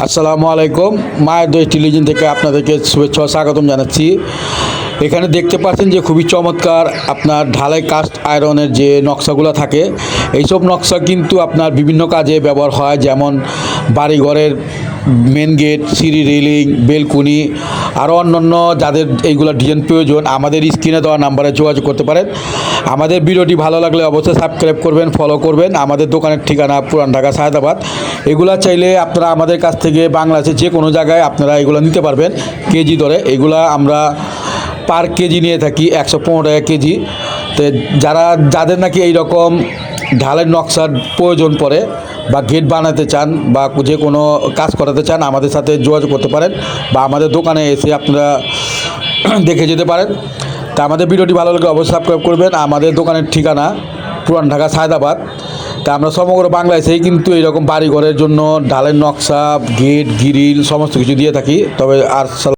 আসসালামু আলাইকুম। মায়ের দই টেলিভিশন থেকে আপনাদেরকে শুভেচ্ছা ও স্বাগতম জানাচ্ছি। এখানে দেখতে পাচ্ছেন যে খুবই চমৎকার আপনার ঢালাই কাস্ট আয়রনের যে নকশাগুলো থাকে, এইসব নকশা কিন্তু আপনার বিভিন্ন কাজে ব্যবহার হয়, যেমন বাড়িঘরের মেন গেট, সিঁড়ি রেলিং, বেলকুনি, আরও অন্যান্য যাদের এইগুলো ডিজাইন প্রয়োজন আমাদের স্ক্রিনে দেওয়া নাম্বারে যোগাযোগ করতে পারেন। আমাদের ভিডিওটি ভালো লাগলে অবশ্যই সাবস্ক্রাইব করবেন, ফলো করবেন। আমাদের দোকানের ঠিকানা পুরান ঢাকা সায়দাবাদ। এগুলা চাইলে আপনারা আমাদের কাছ থেকে বাংলাদেশের যে কোনো জায়গায় আপনারা এগুলো নিতে পারবেন কেজি দরে। এগুলা আমরা পার কেজি নিয়ে থাকি 115 টাকা কেজি। তো যাদের নাকি এই রকম ঢালের নকশার প্রয়োজন পড়ে বা গেট বানাতে চান বা যে কোনো কাজ করাতে চান, আমাদের সাথে যোগাযোগ করতে পারেন বা আমাদের দোকানে এসে আপনারা দেখে যেতে পারেন। তা আমাদের ভিডিওটি ভালো লাগলে অবশ্যই সাবস্ক্রাইব করবেন। আমাদের দোকানের ঠিকানা পুরান ঢাকা সায়দাবাদ। তা আমরা সমগ্র বাংলাদেশেই কিন্তু এইরকম বাড়িঘরের জন্য ঢালের নকশা, গেট, গ্রিল সমস্ত কিছু দিয়ে থাকি। তবে আর